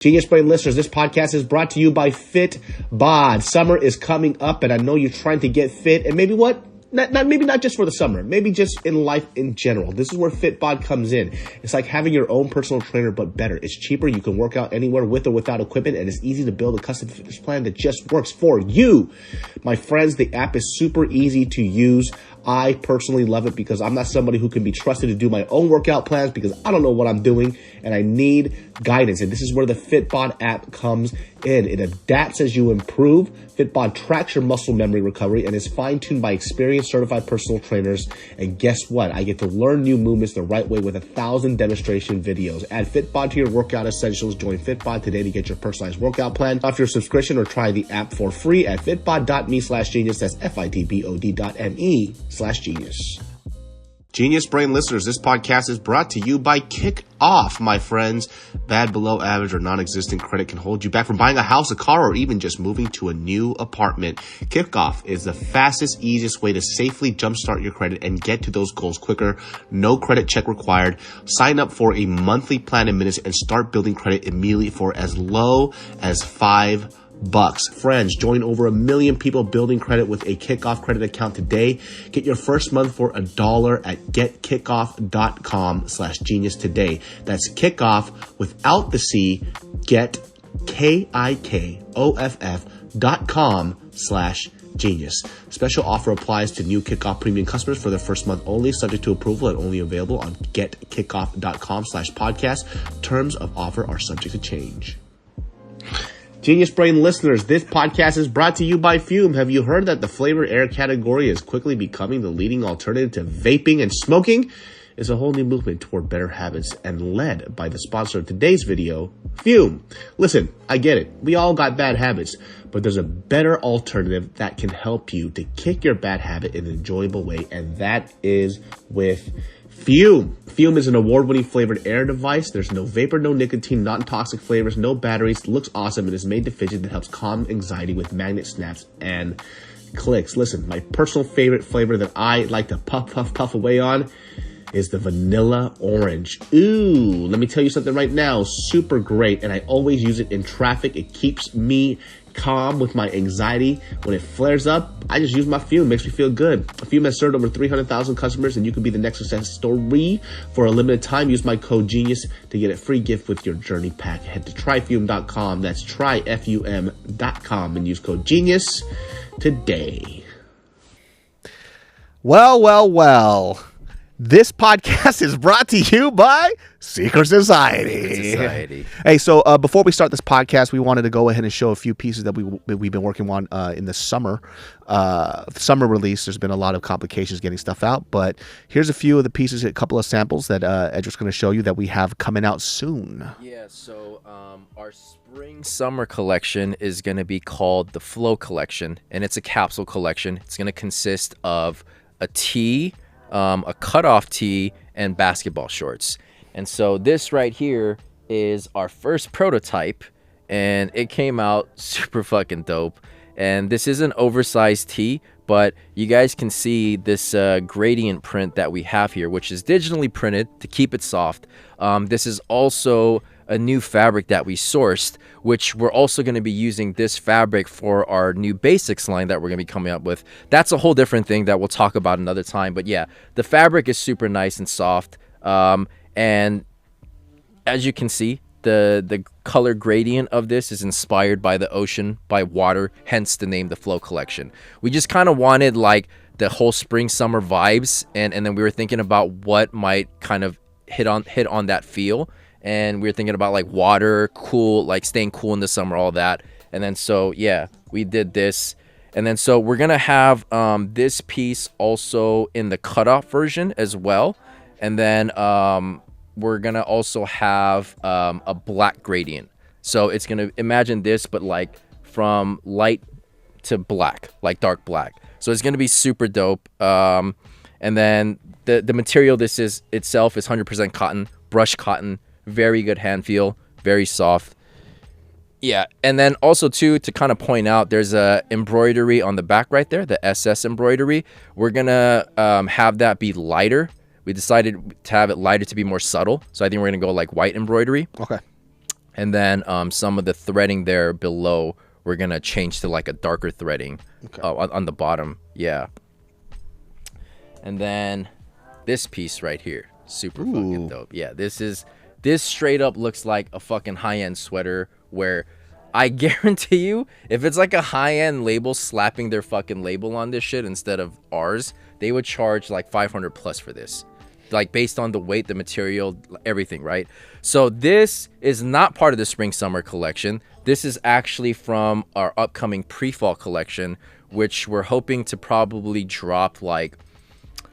Genius Brain listeners, this podcast is brought to you by FitBod. Summer is coming up, and I know you're trying to get fit, and maybe maybe not just for the summer, maybe just in life in general. This is where FitBod comes in. It's like having your own personal trainer, but better. It's cheaper. You can work out anywhere with or without equipment, and it's easy to build a custom fitness plan that just works for you. My friends, the app is super easy to use. I personally love it because I'm not somebody who can be trusted to do my own workout plans because I don't know what I'm doing and I need guidance. And this is where the FitBod app comes in. It adapts as you improve. FitBod tracks your muscle memory recovery and is fine-tuned by experienced certified personal trainers. And guess what? I get to learn new movements the right way with 1,000 demonstration videos. Add FitBod to your workout essentials. Join FitBod today to get your personalized workout plan off your subscription or try the app for free at fitbod.me/genius. That's fitbod.me/genius. Genius Brain listeners, this podcast is brought to you by Kick Off, my friends. Bad, below average, or non-existent credit can hold you back from buying a house, a car, or even just moving to a new apartment. Kick Off is the fastest, easiest way to safely jumpstart your credit and get to those goals quicker. No credit check required. Sign up for a monthly plan in minutes and start building credit immediately for as low as $5. Friends, join over 1 million people building credit with a Kickoff credit account today. Get your first month for $1 at getkickoff.com/genius today. That's Kickoff without the C. Get KIKOFF.com/genius. Special offer applies to new Kickoff premium customers for their first month only, subject to approval and only available on getkickoff.com/podcast. Terms of offer are subject to change. Genius Brain listeners, this podcast is brought to you by Fume. Have you heard that the flavored air category is quickly becoming the leading alternative to vaping and smoking? It's a whole new movement toward better habits and led by the sponsor of today's video, Fume. Listen, I get it. We all got bad habits, but there's a better alternative that can help you to kick your bad habit in an enjoyable way, and that is with Fume. Fume is an award-winning flavored air device. There's no vapor, no nicotine, non-toxic flavors, no batteries. Looks awesome and is made to fidget that helps calm anxiety with magnet snaps and clicks. Listen, my personal favorite flavor that I like to puff away on is the vanilla orange. Ooh, let me tell you something right now. Super great, and I always use it in traffic. It keeps me calm with my anxiety. When it flares up, I just use my Fume. It makes me feel good. Fume has served over 300,000 customers, and you can be the next success story. For a limited time, use my code GENIUS to get a free gift with your journey pack. Head to tryfume.com. That's tryfum.com and use code GENIUS today. Well. This podcast is brought to you by Secret Society. Hey, so before we start this podcast, we wanted to go ahead and show a few pieces that we've been working on in the summer release. There's been a lot of complications getting stuff out, but here's a few of the pieces, a couple of samples that Edric's going to show you that we have coming out soon. Yeah, so our spring-summer collection is going to be called the Flow Collection, and it's a capsule collection. It's going to consist of a tee, a cutoff tee, and basketball shorts. And so this right here is our first prototype, and it came out super fucking dope. And this is an oversized tee, but you guys can see this gradient print that we have here, which is digitally printed to keep it soft. This is also a new fabric that we sourced, which we're also going to be using this fabric for our new basics line that we're going to be coming up with. That's a whole different thing that we'll talk about another time. But yeah, the fabric is super nice and soft. And as you can see, the color gradient of this is inspired by the ocean, by water, hence the name, the Flow Collection. We just kind of wanted like the whole spring summer vibes, and then we were thinking about what might kind of hit on that feel. And we were thinking about like water, cool, like staying cool in the summer, all that. And then so yeah, we did this. And then so we're gonna have this piece also in the cutoff version as well. And then we're gonna also have a black gradient. So it's gonna imagine this, but like from light to black, like dark black. So it's gonna be super dope. And then the material this is itself is 100% cotton, brushed cotton. Very good hand feel, very soft. Yeah, and then also too, to kind of point out, there's a embroidery on the back right there, the SS embroidery. We're gonna have that be lighter. We decided to have it lighter to be more subtle, so I think we're gonna go like white embroidery. Okay. And then some of the threading there below, we're going to change to like a darker threading on the bottom. Yeah. And then this piece right here, super fucking dope. Yeah, this straight up looks like a fucking high-end sweater where I guarantee you, if it's like a high-end label slapping their fucking label on this shit instead of ours, they would charge like 500 plus for this. Like based on the weight, the material, everything, right? So this is not part of the spring summer collection. This is actually from our upcoming pre-fall collection, which we're hoping to probably drop like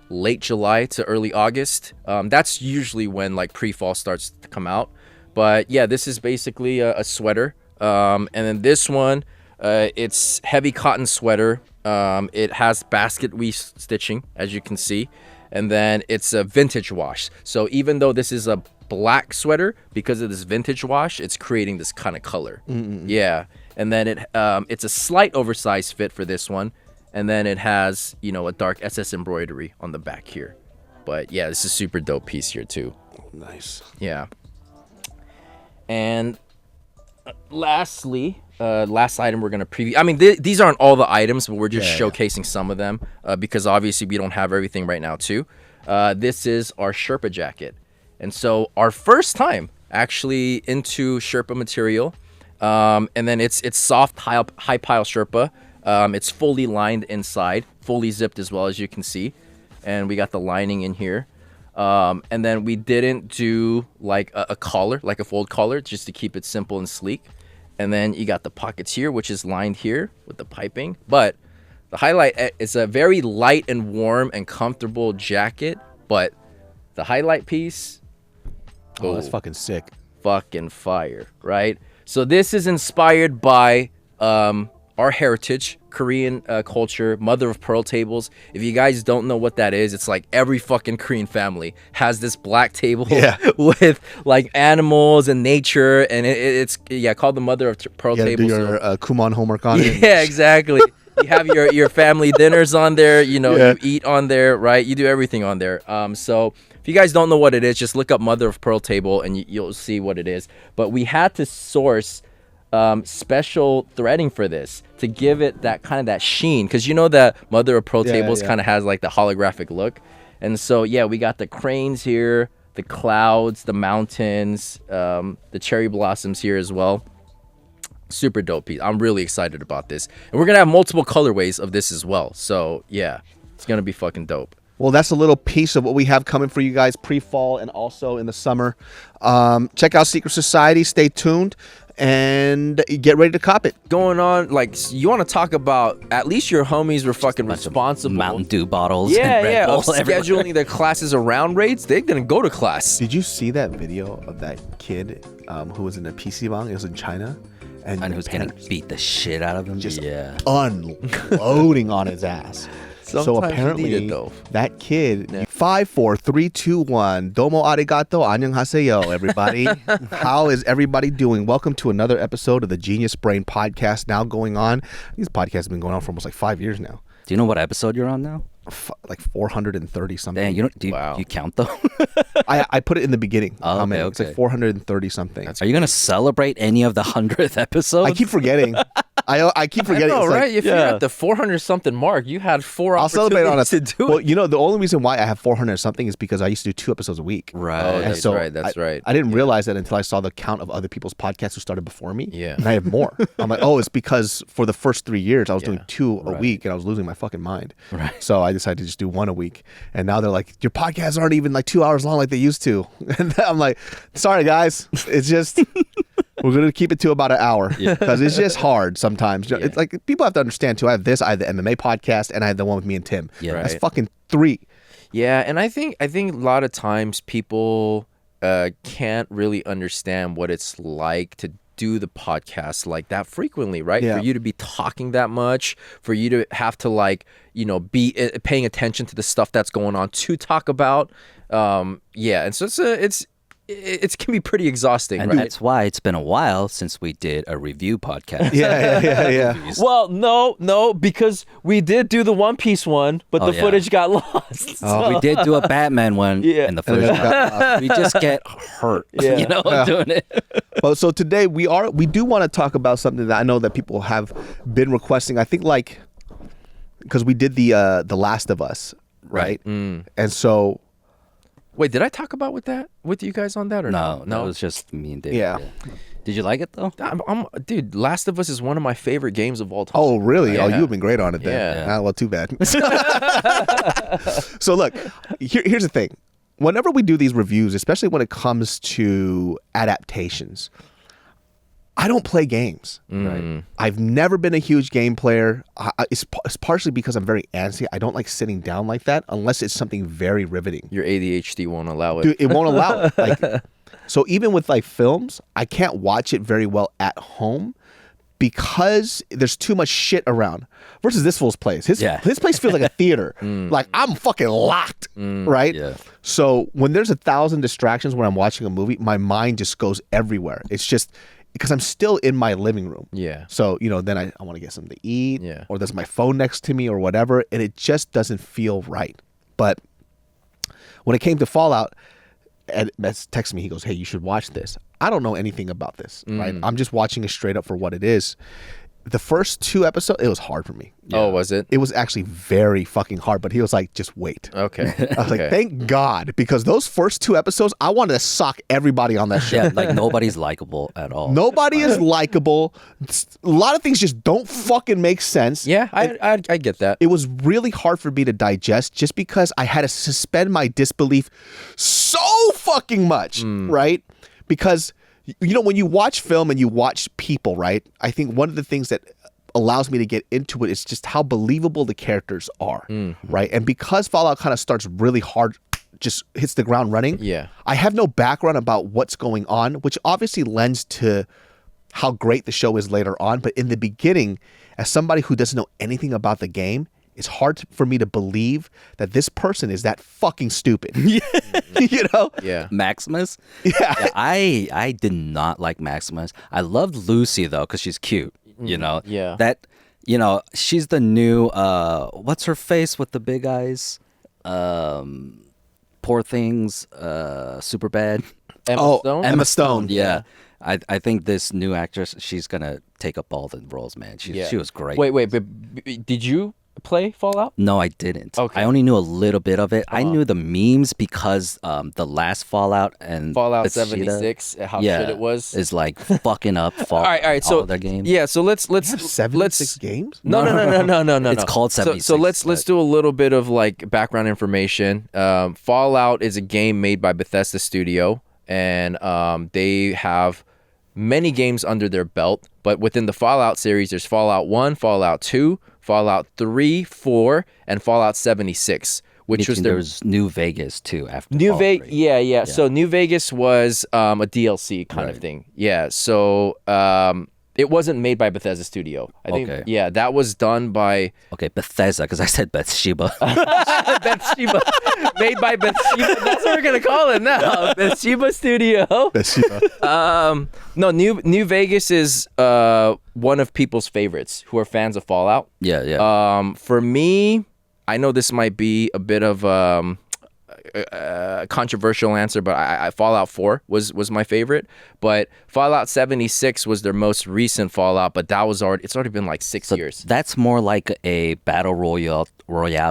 late July to early August. That's usually when like pre-fall starts to come out. But yeah, this is basically a sweater. And then this one, it's heavy cotton sweater. It has basket weave stitching, as you can see. And then it's a vintage wash. So even though this is a black sweater, because of this vintage wash, it's creating this kind of color. Yeah. And then it's a slight oversized fit for this one. And then it has, you know, a dark SS embroidery on the back here. But yeah, this is a super dope piece here too. Nice. Yeah. And lastly, last item we're going to preview. I mean, these aren't all the items, but we're just showcasing some of them because obviously we don't have everything right now too. This is our Sherpa jacket. And so our first time actually into Sherpa material. And then it's soft high pile Sherpa. It's fully lined inside, fully zipped as well, as you can see. And we got the lining in here. And then we didn't do like a collar, like a fold collar, just to keep it simple and sleek. And then you got the pockets here, which is lined here with the piping. But the highlight is a very light and warm and comfortable jacket. But the highlight piece, oh, that's fucking sick. Fucking fire, right? So this is inspired by our heritage, Korean culture, mother of pearl tables. If you guys don't know what that is, it's like every fucking Korean family has this black table with like animals and nature, and it's called the mother of pearl tables. You do your Kumon homework on it. Yeah, exactly. You have your family dinners on there. You know, you eat on there, right? You do everything on there. So if you guys don't know what it is, just look up mother of pearl table, and you'll see what it is. But we had to source special threading for this to give it that kind of that sheen, because you know that mother of pearl tables kind of has like the holographic look. And so we got the cranes here, the clouds, the mountains, the cherry blossoms here as well. Super dope piece. I'm really excited about this, and we're gonna have multiple colorways of this as well. So yeah, it's gonna be fucking dope. Well, that's a little piece of what we have coming for you guys pre-fall and also in the summer. Check out Secret Society. Stay tuned. And get ready to cop it. Going on, like, you want to talk about at least your homies were fucking responsible. Mountain Dew bottles. Yeah, and Red Bull of scheduling their classes around rates. They didn't go to class. Did you see that video of that kid who was in a PC bang? It was in China. And who's getting beat the shit out of him? Just unloading on his ass. So apparently, that kid, 5, 4, 3, 2, 1. Domo arigato, annyeonghaseyo, everybody. How is everybody doing? Welcome to another episode of the Genius Brain Podcast. Now going on. This podcast has been going on for almost like 5 years now. Do you know what episode you're on now? Like 430 something. Dang, do you count though? I put it in the beginning. Oh, okay, It's like 430 something. Are you gonna celebrate any of the 100th episode? I keep forgetting. I keep forgetting. I know, right? If you're at the 400 something mark, you had 4 I'll celebrate on to do it. Well, you know, the only reason why I have 400 something is because I used to do 2 episodes a week. Right. Oh, that's right. That's right. I didn't realize that until I saw the count of other people's podcasts who started before me. Yeah. And I have more. I'm like, oh, it's because for the first 3 years I was doing 2 a week and I was losing my fucking mind. Right. So I decided to just do 1 a week. And now they're like, your podcasts aren't even like 2 hours long like they used to. And I'm like, sorry guys, it's just we're gonna keep it to about an hour because it's just hard sometimes. It's like people have to understand too. I have the MMA podcast and I have the one with me and Tim. Yeah, that's fucking 3. Yeah, and I think a lot of times people can't really understand what it's like to do the podcast like that frequently, right? For you to be talking that much, for you to have to like, you know, be paying attention to the stuff that's going on to talk about. And so it can be pretty exhausting, And right? that's why it's been a while since we did a review podcast. Yeah. Well, no, because we did do the One Piece one, but the footage got lost. We did do a Batman one, Yeah. and the footage got lost. We just get hurt, doing it. Well, so today we do want to talk about something that I know that people have been requesting. I think because we did the Last of Us, right? And so. Wait, did I talk about with you guys on that or No, no? that was just me and Dave. Yeah. Did you like it though? Dude, Last of Us is one of my favorite games of all time. Oh, really? Yeah. Oh, you've been great on it then. Yeah. Well, too bad. So look, here's the thing. Whenever we do these reviews, especially when it comes to adaptations, I don't play games. Right? I've never been a huge game player. It's partially because I'm very antsy. I don't like sitting down like that unless it's something very riveting. Your ADHD won't allow it. Dude, it won't allow it. So even with films, I can't watch it very well at home because there's too much shit around. Versus this fool's place. His place feels like a theater. Like I'm fucking locked, right? Yeah. So when there's 1,000 distractions when I'm watching a movie, my mind just goes everywhere. It's just because I'm still in my living room. Yeah. So, then I want to get something to eat. Yeah. Or there's my phone next to me or whatever. And it just doesn't feel right. But when it came to Fallout, Ed texted me. He goes, "Hey, you should watch this." I don't know anything about this, right? I'm just watching it straight up for what it is. The first 2 episodes, it was hard for me. Oh, was it? It was actually very fucking hard, but he was like, just wait. Okay. I was like, thank God, because those first 2 episodes, I wanted to sock everybody on that show. Yeah, like nobody's likable at all. Nobody is likable. A lot of things just don't fucking make sense. Yeah, I get that. It was really hard for me to digest just because I had to suspend my disbelief so fucking much, right? Because, when you watch film and you watch people, right? I think one of the things that allows me to get into it is just how believable the characters are, right? And because Fallout kind of starts really hard, just hits the ground running, I have no background about what's going on, which obviously lends to how great the show is later on. But in the beginning, as somebody who doesn't know anything about the game, it's hard for me to believe that this person is that fucking stupid. Yeah. Maximus? Yeah. I did not like Maximus. I loved Lucy though, because she's cute. Yeah. That, she's the new, what's her face with the big eyes? Poor Things, Super Bad. Emma Stone? Emma Stone. Yeah. I think this new actress, she's going to take up all the roles, man. She was great. Wait, but did you play Fallout? No, I didn't. Okay. I only knew a little bit of it. I knew the memes because the last Fallout and Fallout Bethesda, 76, how shit it was. is like fucking up All right. So all their games. Yeah, so let's 76 games? No. It's called 76. So let's do a little bit of background information. Fallout is a game made by Bethesda Studio, and they have many games under their belt. But within the Fallout series, there's Fallout 1, Fallout 2, Fallout 3, 4, and Fallout 76, which was there was New Vegas too after New all Vegas. three. Yeah. So New Vegas was a DLC kind of thing. Yeah. So it wasn't made by Bethesda Studio. I think. Okay. Yeah, that was done by Okay, Bethesda, because I said Bathsheba. Bathsheba. Made by Bathsheba. That's what we're gonna call it now. Bathsheba Studio. Bathsheba. No, New Vegas is one of people's favorites who are fans of Fallout. Yeah. For me, I know this might be a bit of a controversial answer, but I Fallout 4 was my favorite. But Fallout 76 was their most recent Fallout, but it's already been like 6 years. That's more like a battle royale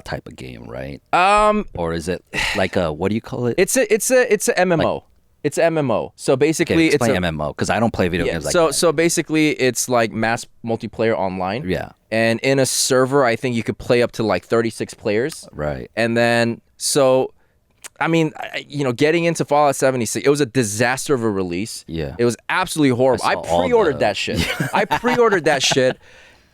type of game, right? Or is it like a, what do you call it? It's a MMO. It's an MMO. So basically, explain MMO, because I don't play video games like that. So basically, it's like mass multiplayer online. Yeah. And in a server, I think you could play up to like 36 players. Right. And then, getting into Fallout 76, it was a disaster of a release. Yeah. It was absolutely horrible. I saw all pre-ordered that shit. I pre-ordered that shit.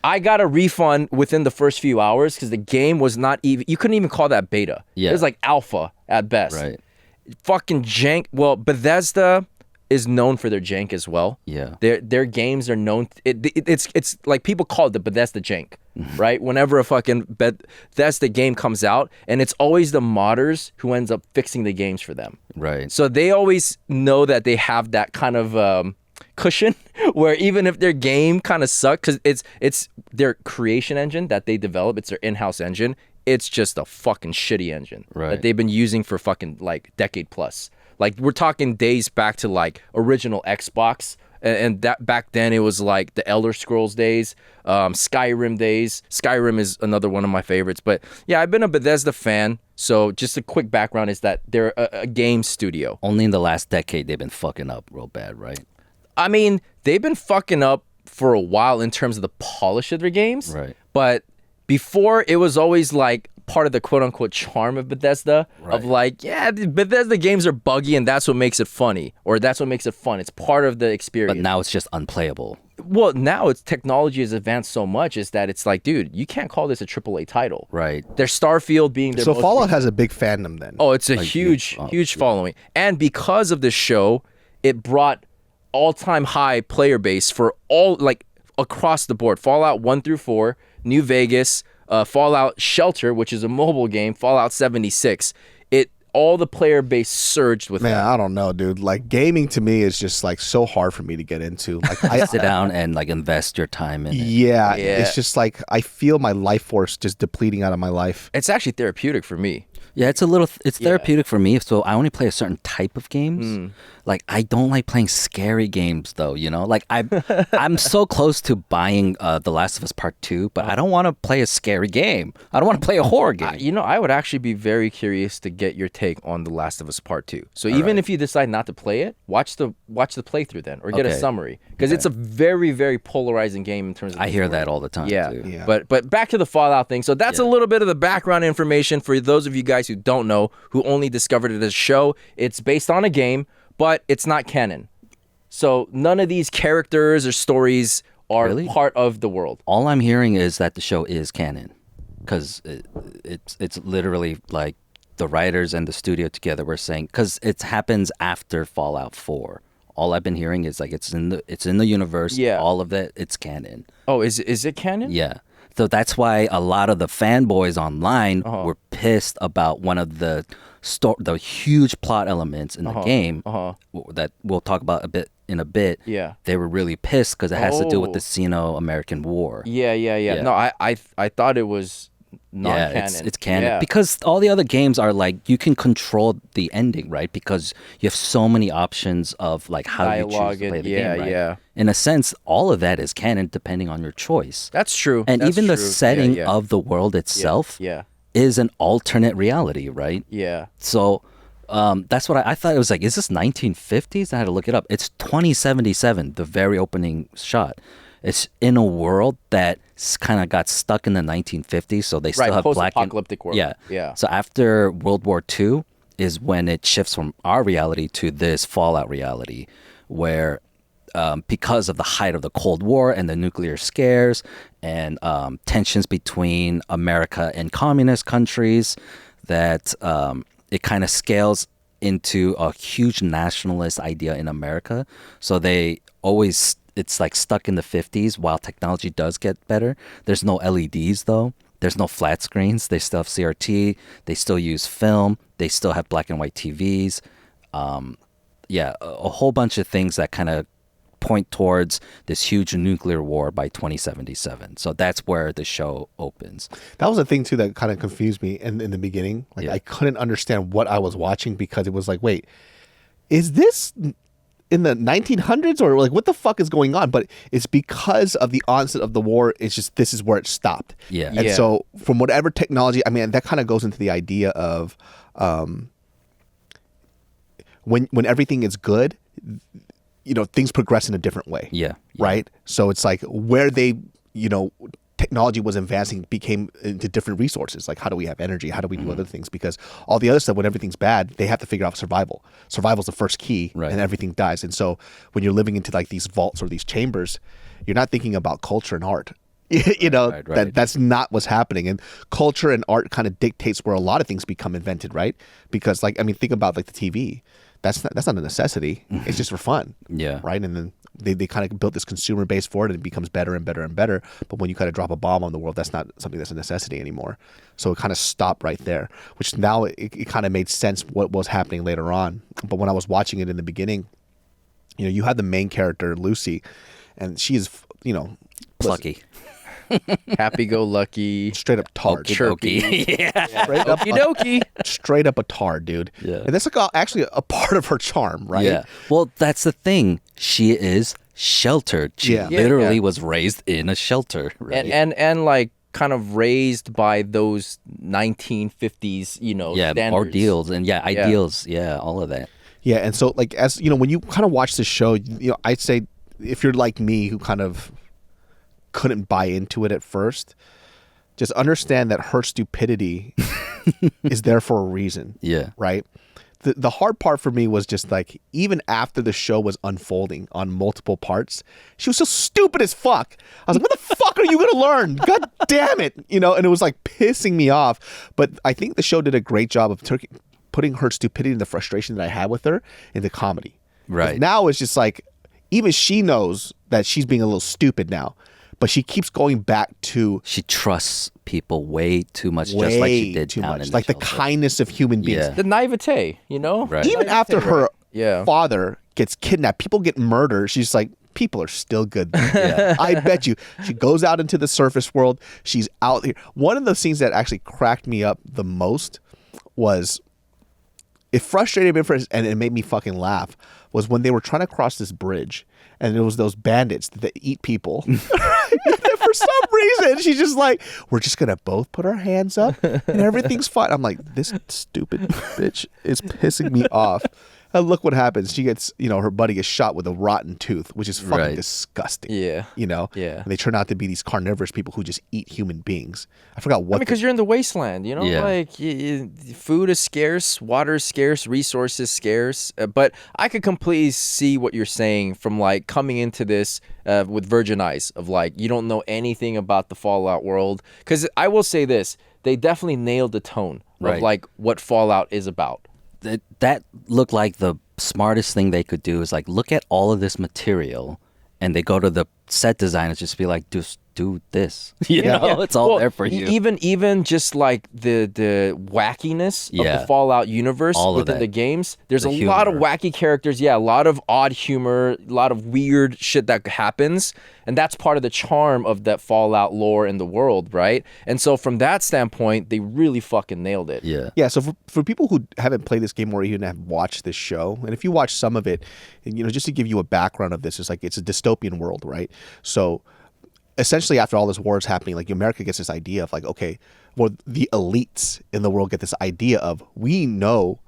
I got a refund within the first few hours because the game was not even, you couldn't even call that beta. Yeah. It was like alpha at best. Right. Fucking jank. Well, Bethesda is known for their jank as well. Yeah. Their games are known. It's like people call it the Bethesda jank, right? Whenever a fucking Bethesda game comes out, and it's always the modders who ends up fixing the games for them. Right. So they always know that they have that kind of cushion where even if their game kind of sucks, because it's their creation engine that they develop, it's their in-house engine. It's just a fucking shitty engine that they've been using for fucking like decade plus. Like we're talking days back to like original Xbox, and that back then it was like the Elder Scrolls days, Skyrim days. Skyrim is another one of my favorites. But yeah, I've been a Bethesda fan. So just a quick background is that they're a game studio. Only in the last decade they've been fucking up real bad, right? I mean, they've been fucking up for a while in terms of the polish of their games. Right. But before, it was always like part of the quote-unquote charm of Bethesda, of like, yeah, the Bethesda games are buggy and that's what makes it funny, or that's what makes it fun. It's part of the experience. But now it's just unplayable. Well, now it's technology has advanced so much is that it's like, dude, you can't call this a AAA title. Right. There's Starfield being their So Fallout has a big fandom then. Oh, it's a huge following. And because of this show, it brought all-time high player base for all, like, across the board. Fallout 1 through 4, New Vegas, Fallout Shelter, which is a mobile game, Fallout 76. All the player base surged with Man, that. I don't know, dude. Like gaming to me is just like so hard for me to get into. Like I Sit down and like invest your time in it. Yeah, it's just like I feel my life force just depleting out of my life. It's actually therapeutic for me. Yeah, it's therapeutic for me. So I only play a certain type of games. Like I don't like playing scary games though, you know? Like I'm so close to buying The Last of Us Part 2, but I don't want to play a scary game. I don't want to play a horror game. I would actually be very curious to get your take on The Last of Us Part 2. So even if you decide not to play it, watch the playthrough then, or get a summary, because it's a very, very polarizing game in terms of I hear that all the time too. Yeah. But back to the Fallout thing. So that's a little bit of the background information for those of you guys who don't know, who only discovered it as a show. It's based on a game, but it's not canon. So none of these characters or stories are part of the world. All I'm hearing is that the show is canon, because it's literally like the writers and the studio together were saying, because it happens after Fallout 4. All I've been hearing is like it's in the universe. Yeah. All of it, it's canon. Oh, is it canon? Yeah. So that's why a lot of the fanboys online were pissed about one of the huge plot elements in the game that we'll talk about in a bit. Yeah. They were really pissed because it has to do with the Sino-American War. Yeah. No, I thought it was not canon. It's canon because all the other games are like you can control the ending, right? Because you have so many options of like how dialogue, you choose to play the game, right? Yeah. In a sense, all of that is canon depending on your choice. That's true. And That's even the true. setting of the world itself is an alternate reality, right? Yeah. So that's what I thought. It was like, is this 1950s? I had to look it up. It's 2077, the very opening shot. It's in a world that kind of got stuck in the 1950s, so they still have post-apocalyptic world. Yeah. So after World War II is when it shifts from our reality to this Fallout reality, where because of the height of the Cold War and the nuclear scares and tensions between America and communist countries, that it kind of scales into a huge nationalist idea in America. So it's like stuck in the 50s while technology does get better. There's no LEDs though. There's no flat screens. They still have CRT. They still use film. They still have black and white TVs. A whole bunch of things that kind of point towards this huge nuclear war by 2077. So that's where the show opens. That was the thing too that kind of confused me in the beginning. Like I couldn't understand what I was watching because it was like, wait, is this in the 1900s or like what the fuck is going on? But it's because of the onset of the war. It's just this is where it stopped. And so from whatever technology, I mean, that kind of goes into the idea of when everything is good, you know, things progress in a different way. Right. So it's like where they, you know, technology was advancing became into different resources. Like how do we have energy? How do we do other things? Because all the other stuff, when everything's bad, they have to figure out survival. Survival's the first key, and everything dies. And so when you're living into like these vaults or these chambers, you're not thinking about culture and art. You know, that's not what's happening. And culture and art kind of dictates where a lot of things become invented, right? Because like, I mean, think about like the TV. that's not a necessity. It's just for fun. Yeah. Right. And then they kind of built this consumer base for it, and it becomes better and better and better. But when you kind of drop a bomb on the world, that's not something that's a necessity anymore. So it kind of stopped right there, which now it kind of made sense what was happening later on. But when I was watching it in the beginning, you know, you had the main character, Lucy, and she is, you know, Plucky. Happy-go-lucky. straight up tard. Chirpy. Yeah. Straight up, Okie dokie. straight up a tard, dude. Yeah. And that's like actually a part of her charm, right? Yeah. Well, that's the thing. She is sheltered. She Yeah. literally Yeah. was raised in a shelter. Right? And like kind of raised by those 1950s, you know, yeah, standards. ordeals and ideals. Yeah, all of that. Yeah, and so like as you know, when you kind of watch this show, you know, I'd say if you're like me who kind of couldn't buy into it at first, just understand that her stupidity is there for a reason. Yeah. Right? The hard part for me was just like, even after the show was unfolding on multiple parts, she was so stupid as fuck. I was like, what the fuck are you going to learn? God damn it. You know, and it was like pissing me off. But I think the show did a great job of putting her stupidity and the frustration that I had with her into comedy. Right. Now it's just like, even she knows that she's being a little stupid now, but she keeps going back to She trusts people way too much, way just like she did too down much, in like the shelter. kindness of human beings. Yeah. The naivete, you know? Right. Even after her Yeah. father gets kidnapped, people get murdered, she's like, people are still good. Yeah. I bet you. She goes out into the surface world. She's out here. One of the scenes that actually cracked me up the most was, it frustrated me and it made me fucking laugh, was when they were trying to cross this bridge and there was those bandits that eat people. For some reason, she's just like, we're just going to both put our hands up and everything's fine. I'm like, this stupid bitch is pissing me off. And look what happens. She gets, you know, her buddy gets shot with a rotten tooth, which is fucking Right. disgusting. Yeah. You know? Yeah. And they turn out to be these carnivorous people who just eat human beings. I forgot what. Because you're in the wasteland, you know, Yeah. like food is scarce, water is scarce, resources scarce. But I could completely see what you're saying from like coming into this with virgin eyes of like, you don't know anything about the Fallout world. Because I will say this, they definitely nailed the tone Right. of like what Fallout is about. That looked like the smartest thing they could do is like look at all of this material, and they go to the set designers just be like, just do this. You know, it's all Well, there for you. Even just like the wackiness of Yeah. the Fallout universe All of within that. the games. There's The a lot of humor. wacky characters. Yeah, a lot of odd humor, a lot of weird shit that happens, and that's part of the charm of that Fallout lore in the world, right? And so from that standpoint, they really fucking nailed it. Yeah. Yeah, so for people who haven't played this game or even have watched this show, and if you watch some of it, and, you know, just to give you a background of this, it's like it's a dystopian world, right? So essentially after all this war is happening, like America gets this idea of like, okay, well, the elites in the world get this idea of, we know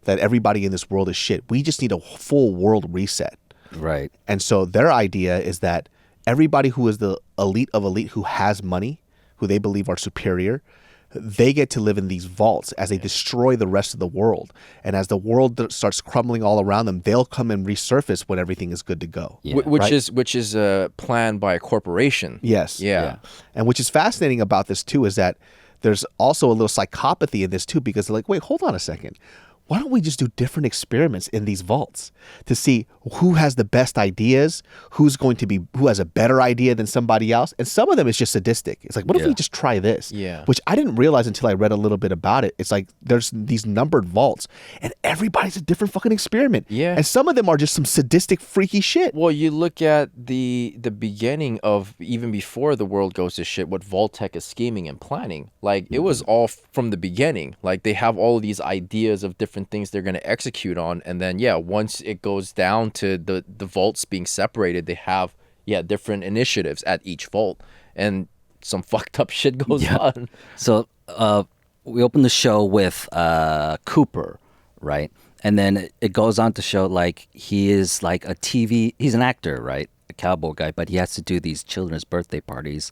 that everybody in this world is shit. We just need a full world reset. Right. And so their idea is that everybody who is the elite of elite who has money, who they believe are superior, they get to live in these vaults as they destroy the rest of the world. And as the world starts crumbling all around them, they'll come and resurface when everything is good to go. Yeah. Which is planned by a corporation. Yes. Yeah. And which is fascinating about this too is that there's also a little psychopathy in this too, because they're like, wait, hold on a second. Why don't we just do different experiments in these vaults to see who has the best ideas, who has a better idea than somebody else? And some of them is just sadistic. It's like, what if we just try this? Yeah. Which I didn't realize until I read a little bit about it. It's like there's these numbered vaults and everybody's a different fucking experiment. Yeah. And some of them are just some sadistic, freaky shit. Well, you look at the beginning of even before the world goes to shit, what Vault-Tec is scheming and planning. Like, it was all from the beginning. Like, they have all of these ideas of different things they're going to execute on. And then, yeah, once it goes down to the vaults being separated, they have, different initiatives at each vault. And some fucked up shit goes on. So we open the show with Cooper, right? And then it goes on to show like he is like he's an actor, right? A cowboy guy, but he has to do these children's birthday parties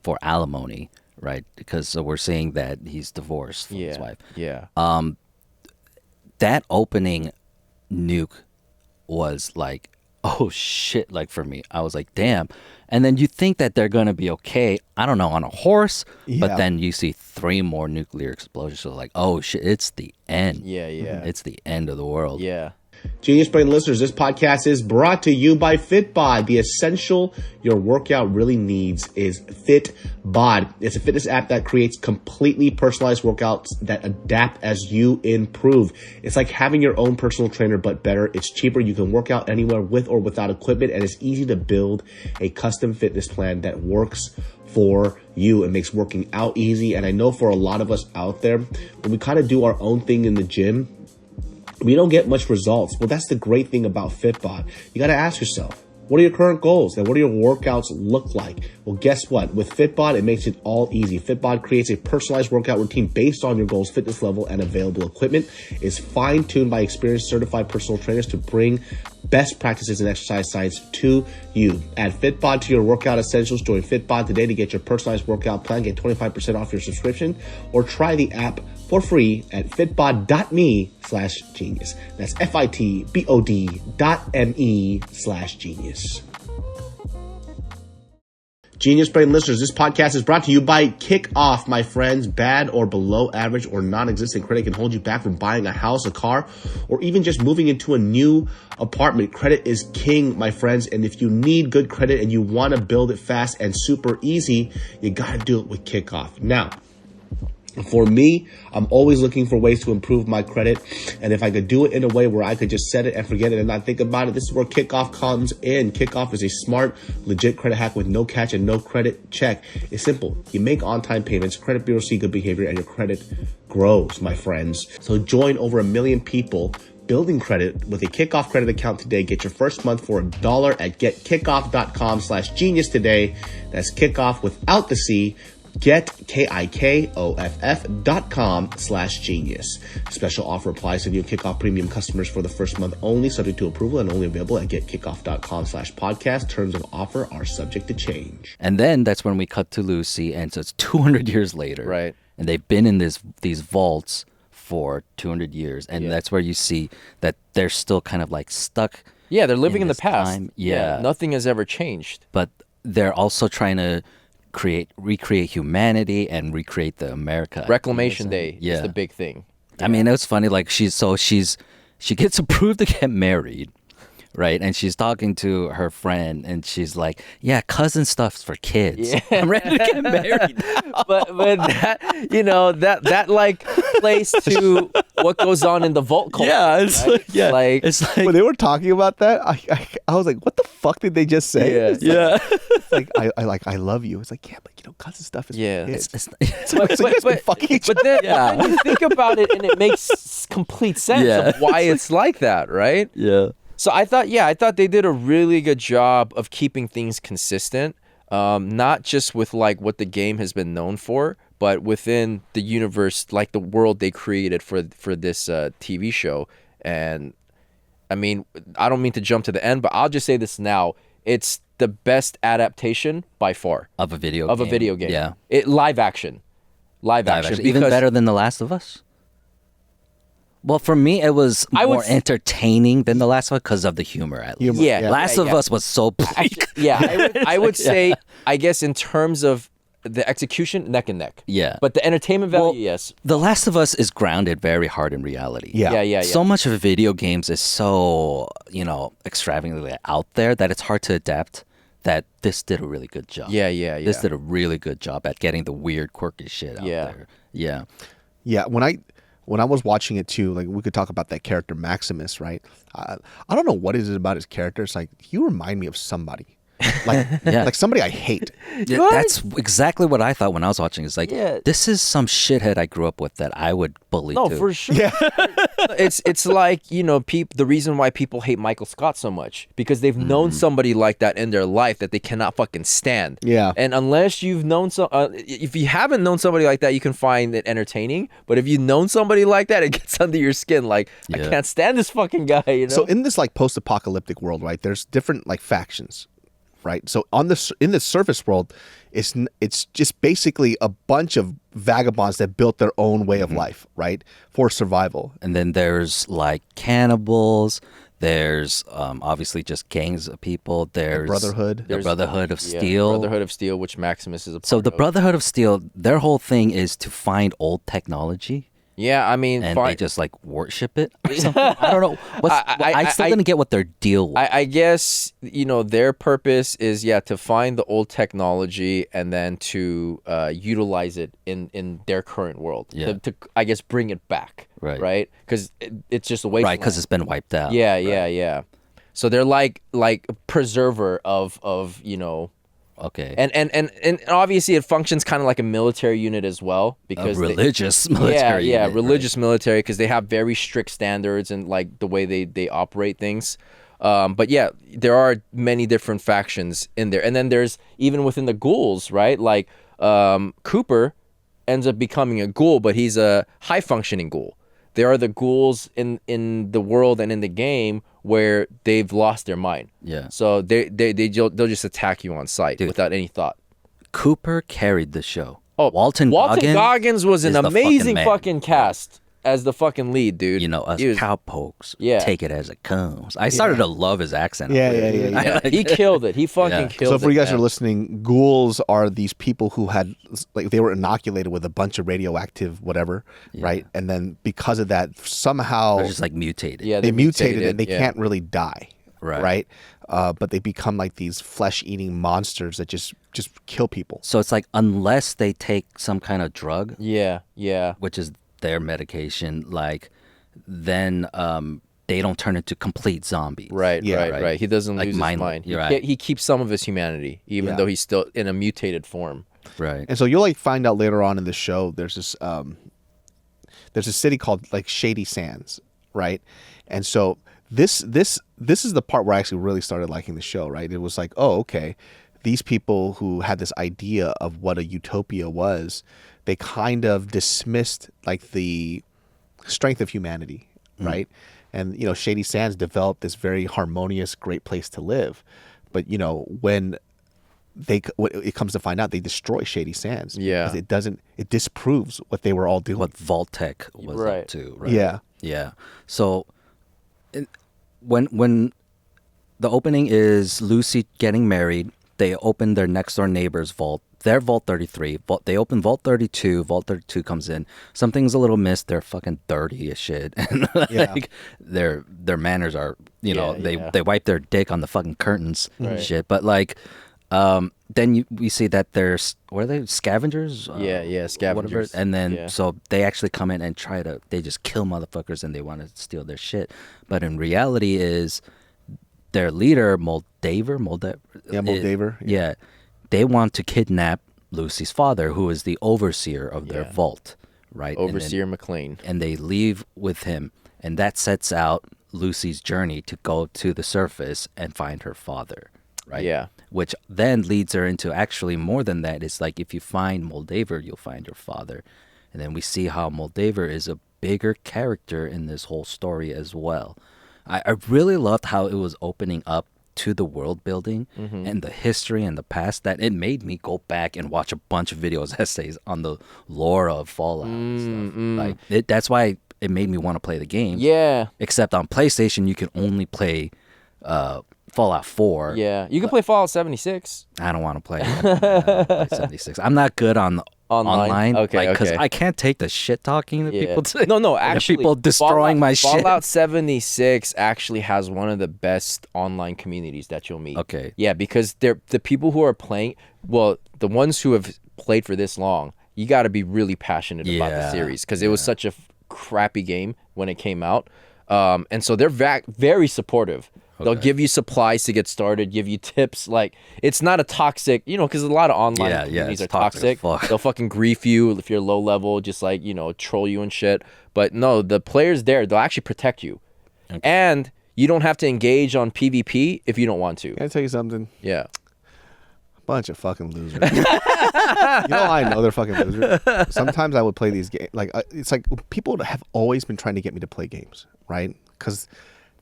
for alimony, right? Because we're seeing that he's divorced from his wife. Yeah. That opening nuke was like, oh shit, like for me. I was like, damn. And then you think that they're going to be okay, I don't know, on a horse, but then you see 3 more nuclear explosions. So like, oh shit, it's the end. Yeah. It's the end of the world. Yeah. Genius Brain listeners, this podcast is brought to you by Fitbod. The essential your workout really needs is Fitbod. It's a fitness app that creates completely personalized workouts that adapt as you improve. It's like having your own personal trainer, but better. It's cheaper. You can work out anywhere with or without equipment, and it's easy to build a custom fitness plan that works for you. It makes working out easy. And I know for a lot of us out there, when we kind of do our own thing in the gym, we don't get much results. Well, that's the great thing about Fitbod. You got to ask yourself, what are your current goals and what do your workouts look like? Well, guess what? With Fitbod, it makes it all easy. Fitbod creates a personalized workout routine based on your goals, fitness level, and available equipment. It's fine-tuned by experienced certified personal trainers to bring best practices in exercise science to you. Add Fitbod to your workout essentials. Join Fitbod today to get your personalized workout plan. Get 25% off your subscription or try the app for free at fitbod.me/genius. That's fitbod.me/genius. Genius Brain listeners, this podcast is brought to you by Kickoff, my friends. Bad or below average or non-existent credit can hold you back from buying a house, a car, or even just moving into a new apartment. Credit is king, my friends. And if you need good credit and you want to build it fast and super easy, you got to do it with Kickoff. Now, for me, I'm always looking for ways to improve my credit. And if I could do it in a way where I could just set it and forget it and not think about it, this is where Kickoff comes in. Kickoff is a smart, legit credit hack with no catch and no credit check. It's simple. You make on-time payments, credit bureaus see good behavior, and your credit grows, my friends. So join over 1 million people building credit with a Kickoff credit account today. Get your first month for $1 at getkickoff.com/genius today. That's Kickoff without the C. Get KIKOFF.com/genius. Special offer applies to new Kickoff premium customers for the first month only, subject to approval and only available at getkickoff.com/podcast. Terms of offer are subject to change. And then that's when we cut to Lucy, and so it's 200 years later. Right. And they've been in these vaults for 200 years. And that's where you see that they're still kind of like stuck. Yeah, they're living in the this past. time. Yeah. Nothing has ever changed. But they're also trying to recreate humanity and recreate the America. Reclamation Day Yeah. is the big thing. I mean, it was funny. Like she gets approved to get married, right? And she's talking to her friend, and she's like, "Yeah, cousin stuff's for kids. Yeah. I'm ready to get married." but that that like plays to what goes on in the vault culture. Yeah, it's right? it's like When they were talking about that, I was like, what the fuck did they just say? Yeah. It's like, I love you. It's like, yeah, but cousin stuff is Yeah. for kids. it's So you guys been fucking each but then when you think about it, and it makes complete sense Yeah. of why it's like that, right? yeah. So I thought they did a really good job of keeping things consistent, not just with like what the game has been known for, but within the universe, like the world they created for this TV show. And I mean, I don't mean to jump to the end, but I'll just say this now: it's the best adaptation by far Of a video game. Yeah. Live action, Even because- better than The Last of Us. Well, for me, it was more entertaining than The Last of Us because of the humor. At least. Yeah, Last of Us was so bleak. I would say, I guess in terms of the execution, neck and neck. Yeah. But the entertainment value, Well, yes. The Last of Us is grounded very hard in reality. Yeah. So much of video games is so, extravagantly out there that it's hard to adapt. That this did a really good job. Yeah. This did a really good job at getting the weird, quirky shit out there. Yeah. Yeah, when I was watching it too, like we could talk about that character Maximus, right? I don't know what is it about his character. It's like you remind me of somebody, like like somebody I hate. Yeah, that's exactly what I thought when I was watching. It's like, Yeah. this is some shithead I grew up with that I would bully No, too. for sure. Yeah. it's like, the reason why people hate Michael Scott so much, because they've known somebody like that in their life that they cannot fucking stand. Yeah. And unless you've known if you haven't known somebody like that, you can find it entertaining. But if you've known somebody like that, it gets under your skin. Like, I Yeah. can't stand this fucking guy, So in this like post-apocalyptic world, right? There's different like factions, right? So in the surface world, it's just basically a bunch of vagabonds that built their own way of life, right, for survival. And then there's like cannibals. There's obviously just gangs of people. There's Brotherhood. The Brotherhood of Steel. Brotherhood of Steel, which Maximus is a part So the of. Brotherhood of Steel, their whole thing is to find old technology Yeah, I mean, and they just like worship it or something. I don't know. I still didn't get what their deal was. I guess, their purpose is, to find the old technology and then to utilize it in their current world. Yeah. To, I guess, bring it back. Right? Because it's just a wasteland. Right, because it's been wiped out. Yeah. So they're like preserver of Okay. And obviously it functions kind of like a military unit as well, because religious military unit, religious military, because they have very strict standards and like the way they operate things. But yeah, there are many different factions in there, and then there's even within the ghouls, right? Like Cooper ends up becoming a ghoul, but he's a high functioning ghoul. There are the ghouls in the world and in the game where they've lost their mind. Yeah. So they'll just attack you on sight without any thought. Cooper carried the show. Oh, Walton Goggins was an is the amazing fucking man. fucking cast as the fucking lead, dude. Us He was- cowpokes Yeah. take it as it comes. I started to love his accent. Yeah. He killed it. He fucking Yeah. killed So it. for you guys who man. are listening, ghouls are these people who had, like, they were inoculated with a bunch of radioactive whatever, right? And then because of that, somehow They're just like mutated. Yeah, they mutated and they yeah. can't really die, Right. But they become like these flesh-eating monsters that just kill people. So it's like unless they take some kind of drug, Yeah. which is their medication, like then they don't turn into complete zombies. Right. He doesn't Like lose his mindless. mind. You're right. He keeps some of his humanity, even Yeah. though he's still in a mutated form. Right. And so you'll like find out later on in the show there's a city called like Shady Sands, right? And so this is the part where I actually really started liking the show, right? It was like, oh, okay, these people who had this idea of what a utopia was, they kind of dismissed like the strength of humanity, right? And Shady Sands developed this very harmonious, great place to live, but when it comes to find out, they destroy Shady Sands. Yeah. because it disproves what they were all doing. What Vault-Tec was Right. up to. Right. Yeah. Yeah. So when the opening is Lucy getting married, they open their next door neighbor's vault. Their Vault 33. They open Vault 32. Vault 32 comes in. Something's a little missed. They're fucking dirty as shit. And like their manners are, they wipe their dick on the fucking curtains and shit. But like then we see that there's, what are they, scavengers? Scavengers. Whatever. And then so they actually come in and they just kill motherfuckers and they want to steal their shit. But in reality is their leader, Moldaver. Moldaver. Yeah. They want to kidnap Lucy's father, who is the overseer of their vault, right? Overseer McLean. And they leave with him. And that sets out Lucy's journey to go to the surface and find her father, right? Yeah. Which then leads her into actually more than that. It's like if you find Moldaver, you'll find your father. And then we see how Moldaver is a bigger character in this whole story as well. I really loved how it was opening up to the world building and the history and the past, that it made me go back and watch a bunch of videos, essays on the lore of Fallout and stuff. Like that's why it made me want to play the game. Yeah. Except on PlayStation, you can only play Fallout 4. Yeah. You can play Fallout 76. I don't want to play, play 76. I'm not good on online. Okay, Because okay. I can't take the shit talking that people say. No, actually, people destroying my shit. Fallout 76 actually has one of the best online communities that you'll meet. Okay. Yeah, because they're the people who are playing. Well, the ones who have played for this long, you got to be really passionate about the series, because it was such a crappy game when it came out, and so they're very supportive. They'll give you supplies to get started, give you tips. Like, it's not a toxic, because a lot of online communities are it's toxic toxic. as fuck. They'll fucking grief you if you're low level, just like, troll you and shit. But no, the players there, they'll actually protect you. Okay. And you don't have to engage on PvP if you don't want to. Can I tell you something? Yeah. Bunch of fucking losers. I know they're fucking losers. Sometimes I would play these games. Like, it's like people have always been trying to get me to play games, right? Because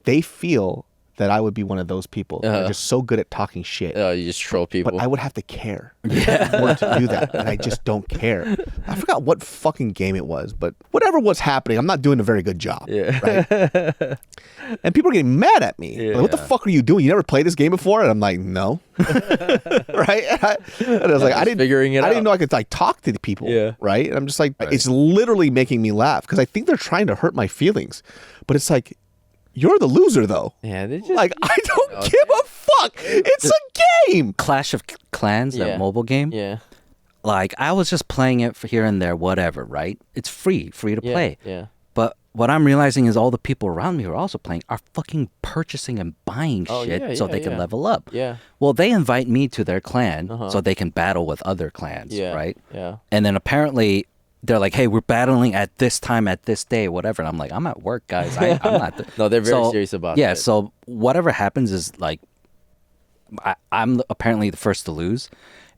they feel that I would be one of those people that are just so good at talking shit. You just troll people. But I would have to care in order to do that, and I just don't care. I forgot what fucking game it was, but whatever was happening, I'm not doing a very good job. Yeah. Right? And people are getting mad at me. Yeah. Like, what the fuck are you doing? You never played this game before? And I'm like, no. Right? And I was like, I didn't know I could like talk to the people. Yeah. Right? And I'm just like, it's literally making me laugh because I think they're trying to hurt my feelings, but it's like, you're the loser, though. Yeah, they just like I don't give a fuck. It's a game. Clash of Clans, that mobile game. Yeah. Like I was just playing it for here and there, whatever. Right? It's free to play. Yeah. But what I'm realizing is all the people around me who are also playing are fucking purchasing and buying shit so they can level up. Yeah. Well, they invite me to their clan so they can battle with other clans. Yeah. Right? Yeah. And then apparently, they're like, hey, we're battling at this time, at this day, whatever. And I'm like, I'm at work, guys. I'm not. No, they're very serious about it. Yeah, so whatever happens is like, I'm apparently the first to lose.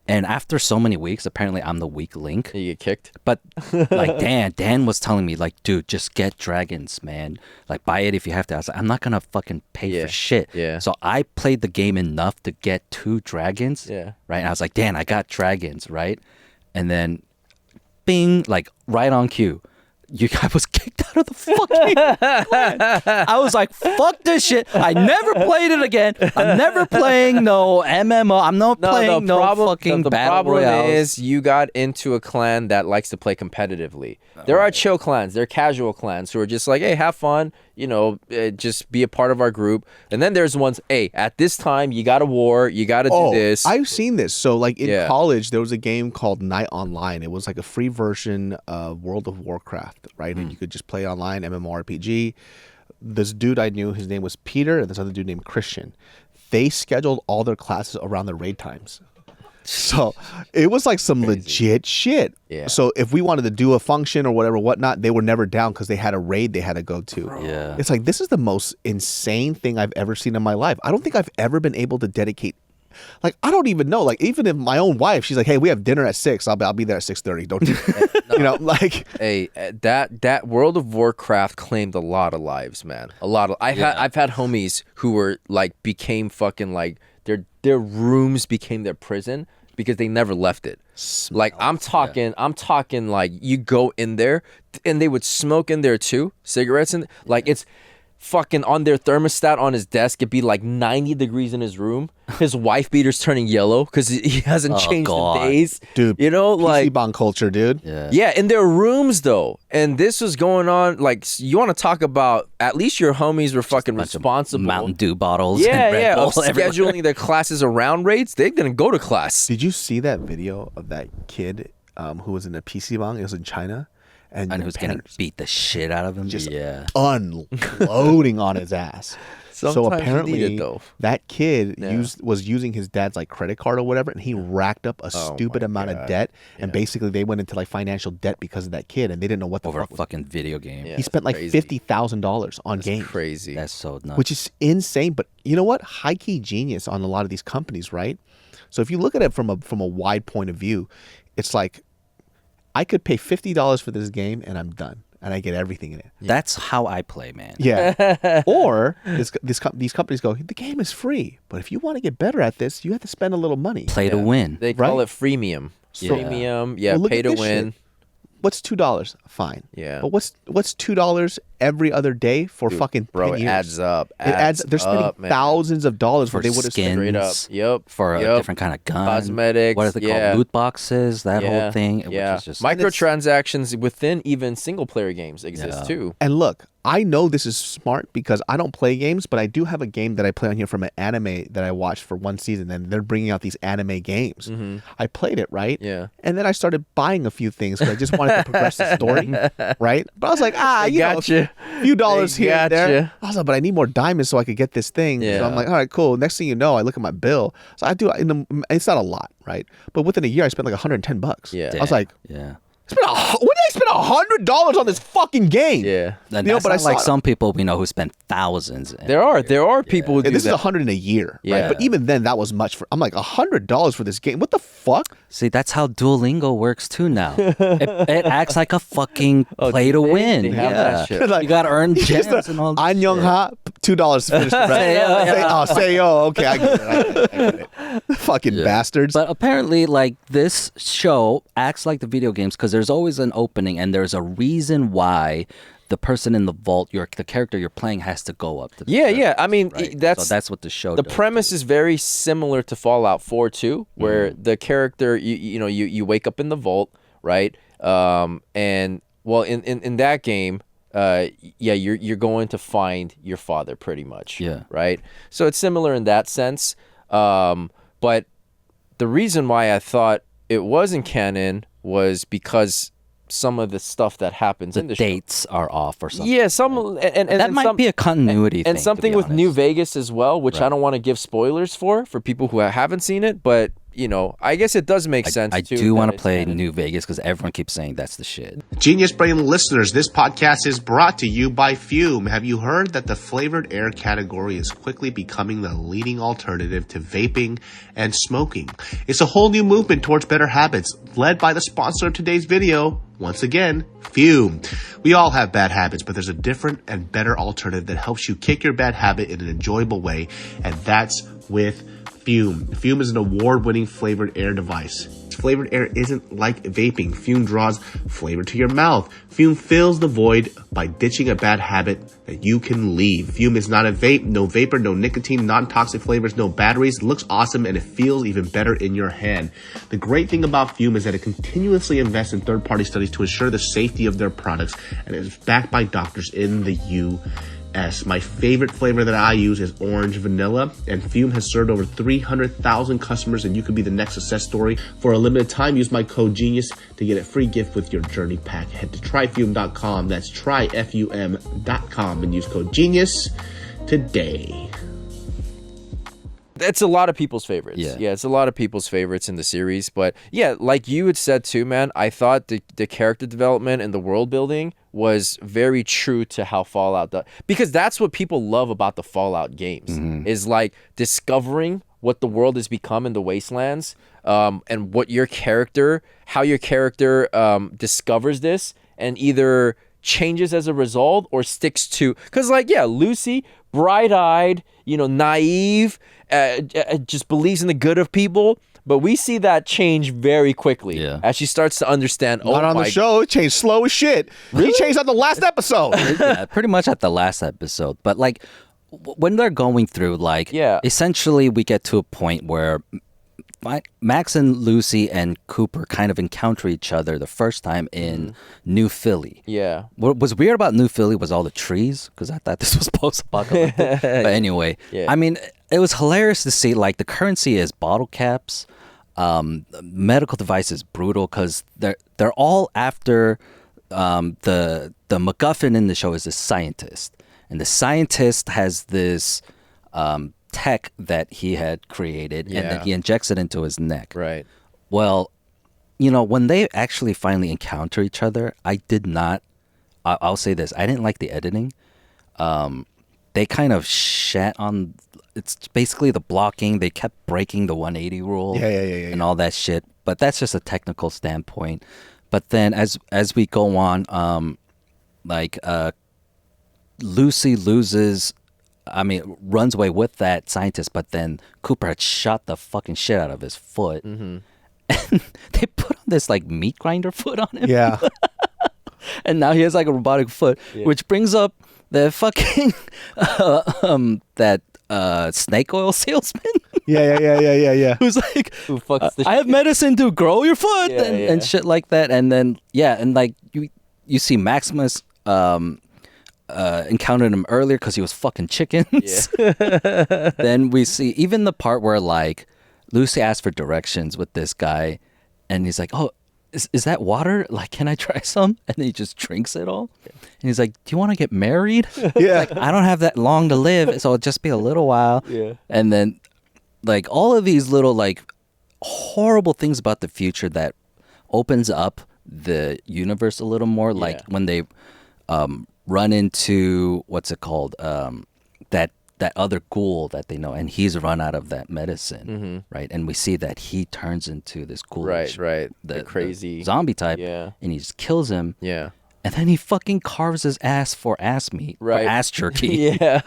And after so many weeks, apparently I'm the weak link. You get kicked? But like Dan was telling me, like, dude, just get dragons, man. Like, buy it if you have to. I was like, I'm not going to fucking pay for shit. Yeah. So I played the game enough to get 2 dragons. Yeah. Right? And I was like, Dan, I got dragons, right? And then bing, like right on cue. I was kicked out of the fucking clan. I was like, fuck this shit. I never played it again. I'm never playing no MMO. I'm not playing fucking the battle problem royales. is you got into a clan that likes to play competitively. There are chill clans. There are casual clans who are just like, hey, have fun. You know, just be a part of our group. And then there's ones, hey, at this time, you got a war. You got to do this. I've seen this. So, like, in college, there was a game called Night Online. It was like a free version of World of Warcraft, right? And you could just play online, MMORPG. This dude I knew, his name was Peter, and this other dude named Christian. They scheduled all their classes around the raid times. So it was like some legit shit. Yeah. So if we wanted to do a function or whatnot, they were never down because they had a raid they had to go to. Yeah. It's like, this is the most insane thing I've ever seen in my life. I don't think I've ever been able to dedicate. Like, I don't even know. Like, even if my own wife, she's like, hey, we have dinner at 6. I'll be there at 6:30. Don't you? You know, like. Hey, that World of Warcraft claimed a lot of lives, man. A lot of. I've had homies who were like became fucking like their rooms became their prison because they never left it. Like I'm talking like you go in there and they would smoke in there too, cigarettes, and like it's fucking on their thermostat on his desk. It'd be like 90 degrees in his room. His wife beater's turning yellow because he hasn't changed in days. Dude, you know, like PC-Bong culture, dude. Yeah, in their rooms though. And this was going on. Like, you want to talk about at least your homies were fucking responsible. Mountain Dew bottles. Yeah, and Red Bull of scheduling their classes around raids. They didn't go to class. Did you see that video of that kid who was in a PC-Bong? It was in China. And who's getting beat the shit out of him. Just unloading on his ass. Sometimes so apparently you need it, though. that kid was using his dad's like credit card or whatever, and he racked up a stupid amount of debt. And basically they went into like financial debt because of that kid, and they didn't know what the over fuck a fucking video game. He spent like $50,000 on games. Crazy. That's so nuts. Which is insane. But you know what? High key genius on a lot of these companies, right? So if you look at it from a wide point of view, it's like, I could pay $50 for this game and I'm done, and I get everything in it. That's how I play, man. Yeah. Or these companies go, the game is free, but if you want to get better at this, you have to spend a little money. Play to win. They call it freemium. Freemium, well, pay to win. Shit. What's $2? Fine. Yeah. But what's $2 every other day for fucking 10 years? It adds up. It adds. They're spending thousands of dollars for they would have spent. Straight up. Yep. For a different kind of gun. Cosmetics. What are they called? Loot boxes. That whole thing. Which is just microtransactions within even single player games exist too. And look, I know this is smart because I don't play games, but I do have a game that I play on here from an anime that I watched for one season, and they're bringing out these anime games. I played it, right? Yeah. And then I started buying a few things because I just wanted to progress the story, right? But I was like, you know, a few dollars here and there. I was like, but I need more diamonds so I could get this thing. Yeah. So I'm like, all right, cool. Next thing you know, I look at my bill. So I do, it's not a lot, right? But within a year, I spent like $110. Yeah. I was like, yeah. When did I spend $100 on this fucking game? Yeah. And You know, that's but I not like saw- some people we know who spend thousands. There are people who do This is that. 100 in a year, Yeah. right? But even then, that was much for. I'm like $100 for this game. What the fuck? See, that's how Duolingo works too now. It acts like a fucking play to win. they have that shit. Like, you got to earn gems Just and all that Annyeong shit. ha, $2 to finish the rest. Say yo. Okay, I get it. Fucking bastards. But apparently, like, this show acts like the video games because there's always an opening and there's a reason why the person in the vault, the character you're playing, has to go up to the Yeah, surface, yeah. I mean, right? that's what the show the does. premise is very similar to Fallout 4 too, where the character you wake up in the vault, right? And well, in that game, you're going to find your father pretty much. Yeah. Right. So it's similar in that sense. But the reason why I thought it wasn't canon was because some of the stuff that happens in the dates are off or something. Yeah, some and that might be a continuity thing. and something to be with New honest. Vegas as well, which I Right. don't want to give spoilers for people who haven't seen it, but I guess it does make sense. I too do want that to it's play canon. New Vegas because everyone keeps saying that's the shit. Genius Brain listeners, this podcast is brought to you by Fume. Have you heard that the flavored air category is quickly becoming the leading alternative to vaping and smoking? It's a whole new movement towards better habits, led by the sponsor of today's video, once again, Fume. We all have bad habits, but there's a different and better alternative that helps you kick your bad habit in an enjoyable way, and that's with Fume. Fume is an award-winning flavored air device. Flavored air isn't like vaping. Fume draws flavor to your mouth. Fume fills the void by ditching a bad habit that you can leave. Fume is not a vape, no vapor, no nicotine, non-toxic flavors, no batteries. It looks awesome and it feels even better in your hand. The great thing about Fume is that it continuously invests in third-party studies to ensure the safety of their products, and it is backed by doctors in the U.S. My favorite flavor that I use is orange vanilla, and Fume has served over 300,000 customers, and you could be the next success story. For a limited time, use my code GENIUS to get a free gift with your journey pack. Head to tryfume.com, that's tryfum.com, and use code GENIUS today. It's a lot of people's favorites. Yeah. It's a lot of people's favorites in the series. But yeah, like you had said too, man, I thought the character development and the world building was very true to how Fallout does. Because that's what people love about the Fallout games, is like discovering what the world has become in the Wastelands, and what how your character discovers this and either changes as a result or sticks to. Because Lucy, bright-eyed, naive, just believes in the good of people, but we see that change very quickly as she starts to understand. Not on the show. It changed slow as shit. Really? He changed on the last episode. Yeah, pretty much at the last episode. But like when they're going through, essentially we get to a point where Max and Lucy and Cooper kind of encounter each other the first time in New Philly. Yeah. What was weird about New Philly was all the trees, because I thought this was post-apocalyptic. But anyway, I mean, it was hilarious to see, the currency is bottle caps, medical devices, brutal, because they're all after the MacGuffin in the show is a scientist. And the scientist has this tech that he had created, and then he injects it into his neck. Right. Well, when they actually finally encounter each other, I did not. I'll say this: I didn't like the editing. They kind of shat on. It's basically the blocking. They kept breaking the 180 rule, and all that shit. But that's just a technical standpoint. But then, as we go on, Lucy runs away with that scientist, but then Cooper had shot the fucking shit out of his foot. And they put on this meat grinder foot on him. Yeah. And now he has a robotic foot, which brings up the fucking that snake oil salesman. Yeah. Who's like, Who fucks the I have medicine to grow your foot Yeah, and shit like that. And then you see Maximus encountered him earlier because he was fucking chickens. Then we see even the part where Lucy asked for directions with this guy, and he's like, "Oh, is that water? Can I try some?" And then he just drinks it all. And he's like, "Do you want to get married?" Yeah. I don't have that long to live, so it'll just be a little while. Yeah. And then all of these little horrible things about the future that opens up the universe a little more. Like when they run into what's it called? That other ghoul that they know, and he's run out of that medicine, right? And we see that he turns into this ghoulish, the crazy the zombie type, Yeah. and he just kills him. Yeah. And then he fucking carves his ass for ass meat, for ass jerky. Yeah.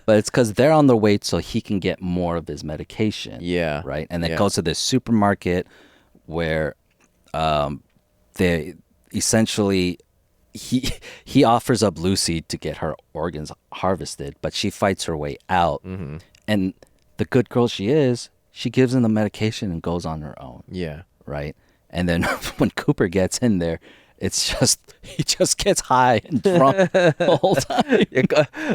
But it's because they're on their way so he can get more of his medication. Yeah. Right? And then Yeah. goes to this supermarket where they essentially, he offers up Lucy to get her organs harvested, but she fights her way out. And the good girl she is, she gives him the medication and goes on her own. Yeah. Right? And then when Cooper gets in there, it's just he just gets high and drunk the whole time.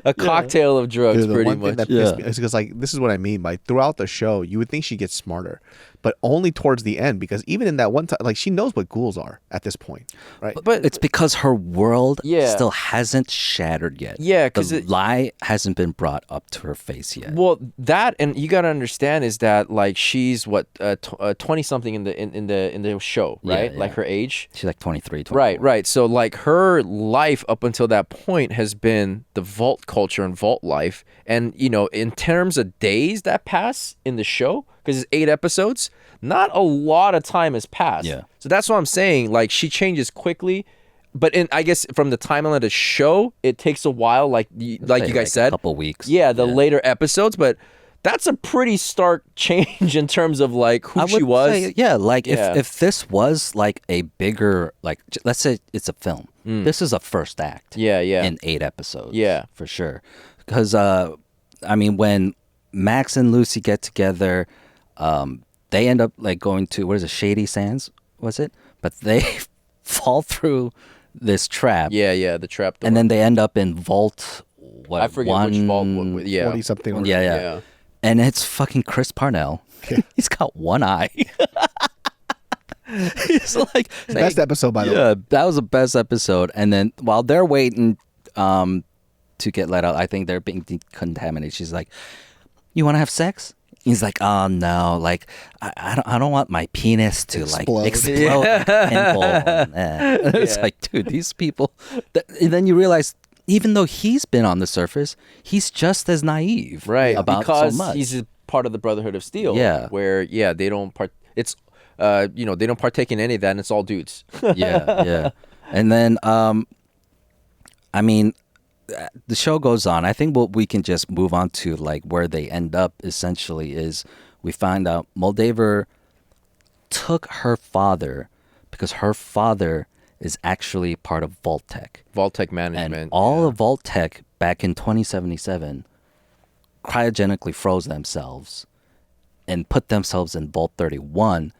A cocktail of drugs, Dude, the pretty one thing much. that pissed me is because, like, this is what I mean by throughout the show, you would think she gets smarter, but only towards the end, because even in that one time, like, she knows what ghouls are at this point, right? But It's because her world Yeah. still hasn't shattered yet. Yeah, 'cause the lie hasn't been brought up to her face yet. well, that, and you gotta understand is that, like, she's what 20 something in the show, right? Yeah, Like yeah. her age. She's like 23, 24. Right. So, like, her life up until that point has been the vault culture and vault life. And, you know, in terms of days that pass in the show, because it's 8 episodes, not a lot of time has passed. Yeah. So that's what I'm saying. Like, she changes quickly. But I guess from the timeline of the show, it takes a while, like you guys said. A couple weeks. Yeah, the later episodes. But that's a pretty stark change in terms of, like, who she was. Say, yeah, like Yeah. if this was like a bigger, like let's say it's a film. This is a first act. Yeah. In 8 episodes. Yeah. For sure. Because I mean, when Max and Lucy get together, they end up like going to, what is it, Shady Sands, was it? But they fall through this trap. Yeah, the trap door. And then they end up in vault, what, I forget which vault. Yeah. 40 something. Yeah. And it's fucking Chris Parnell. He's got one eye. He's like, Best episode, by the way. yeah, that was the best episode. And then while they're waiting to get let out, I think they're being decontaminated. She's like, "You want to have sex?" He's like, "Oh no, like I don't want my penis to Explode. like explode and pinball." And that." It's like, dude, these people. And then you realize, even though he's been on the surface, he's just as naive, Right, about because so much. he's a part of the Brotherhood of Steel. Yeah. Where they don't it's they don't partake in any of that, and it's all dudes. yeah. And then, I mean, the show goes on. I think what we can just move on to, like, where they end up essentially is we find out Moldaver took her father because her father is actually part of Vault-Tec. Vault-Tec management. And all of Vault-Tec back in 2077 cryogenically froze themselves and put themselves in Vault 31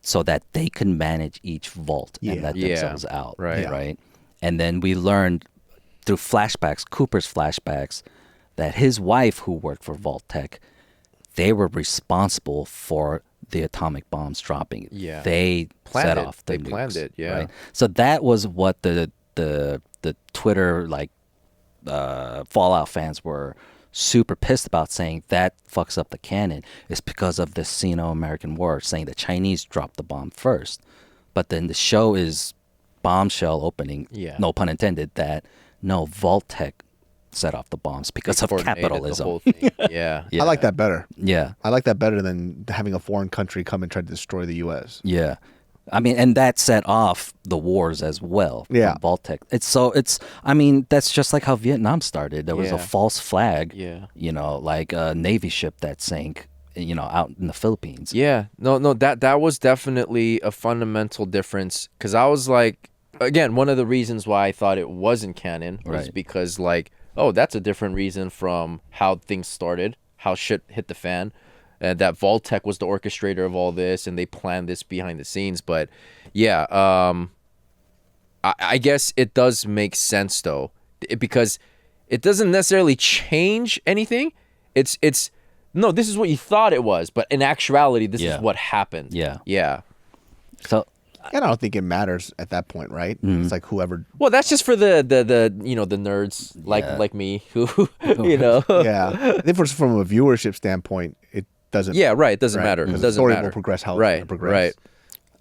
so that they can manage each vault and let themselves out. Right. Right. And then we learned through flashbacks, Cooper's flashbacks, that his wife, who worked for Vault-Tec, they were responsible for the atomic bombs dropping. Yeah. They Planned set it. off the They nukes, planned it, yeah. Right? So that was what the Twitter, like, Fallout fans were super pissed about, saying that fucks up the canon. It's because of the Sino-American War, saying the Chinese dropped the bomb first. But then the show is bombshell opening, no pun intended, that no, Vault-Tec set off the bombs because They of coordinated capitalism. the whole thing. Yeah. I like that better. Yeah. I like that better than having a foreign country come and try to destroy the U.S. Yeah. I mean, and that set off the wars as well. Yeah. Vault-Tec. I mean, that's just like how Vietnam started. There was a false flag, like a Navy ship that sank, out in the Philippines. Yeah. No, that was definitely a fundamental difference, because I was like, again, one of the reasons why I thought it wasn't canon was because, like, oh, that's a different reason from how things started, how shit hit the fan. That Vault-Tec was the orchestrator of all this, and they planned this behind the scenes. But yeah, I guess it does make sense though, because it doesn't necessarily change anything. It's no, this is what you thought it was, but in actuality, this is what happened. Yeah. So. And I don't think it matters at that point, right? It's like whoever. Well, that's just for the the nerds like me who Yeah. I think from a viewership standpoint, it doesn't. Yeah, right. It doesn't matter. It Because doesn't the story matter. will progress how it's Right. going to progress. Right.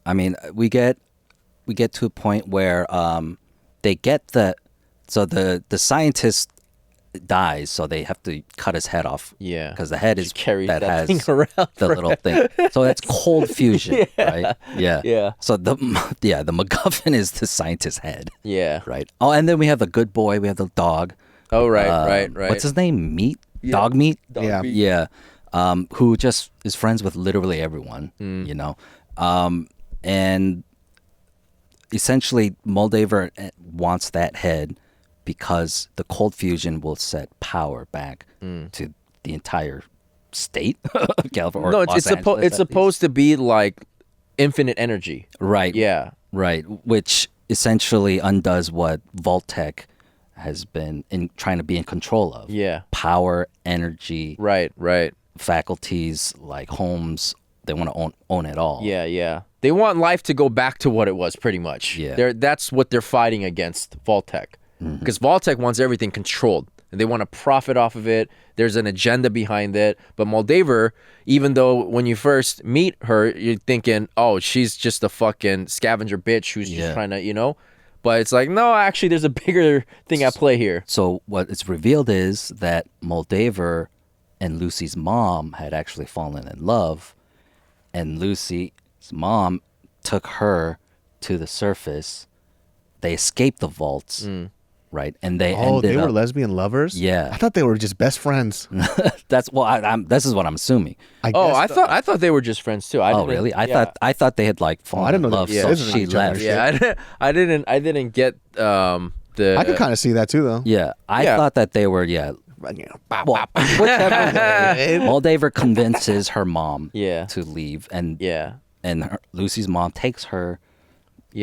I mean, we get we get to a point where they get the scientist dies, so they have to cut his head off. Yeah, because the head is carries that has thing around the little thing. So that's cold fusion, right? Yeah, Yeah. So the MacGuffin is the scientist's head. Yeah. Right. Oh, and then we have the good boy. We have the dog. Oh, right. What's his name? Meat? Yeah. Dog meat? Yeah. meat. Yeah. Who just is friends with literally everyone, you know? And essentially, Moldaver wants that head because the cold fusion will set power back to the entire state of California. No, Or it's Los Angeles, it's at supposed to be like infinite energy. least. Right. Yeah. Right. Which essentially undoes what Vault-Tec has been trying to be in control of. Yeah. Power, energy, Right. faculties, like homes. They want to own it all. Yeah. They want life to go back to what it was, pretty much. Yeah. That's what they're fighting against, Vault-Tec. Because Vault-Tec wants everything controlled. And they want to profit off of it. There's an agenda behind it. But Moldaver, even though when you first meet her, you're thinking, oh, she's just a fucking scavenger bitch who's just trying to, you know? But it's like, no, actually, there's a bigger thing at play here. So what it's revealed is that Moldaver and Lucy's mom had actually fallen in love, and Lucy's mom took her to the surface. They escaped the vaults, right? And they ended were up, lesbian lovers? Yeah. I thought they were just best friends. That's this is what I'm assuming. I thought they were just friends too. Oh, really? I thought they had like fallen I didn't in know love, they so were she each other. left. Yeah, I didn't get the. I could kind of see that too, though. Yeah, I Yeah. thought that they were well, whichever way. Moldaver convinces her mom to leave, and Lucy's mom takes her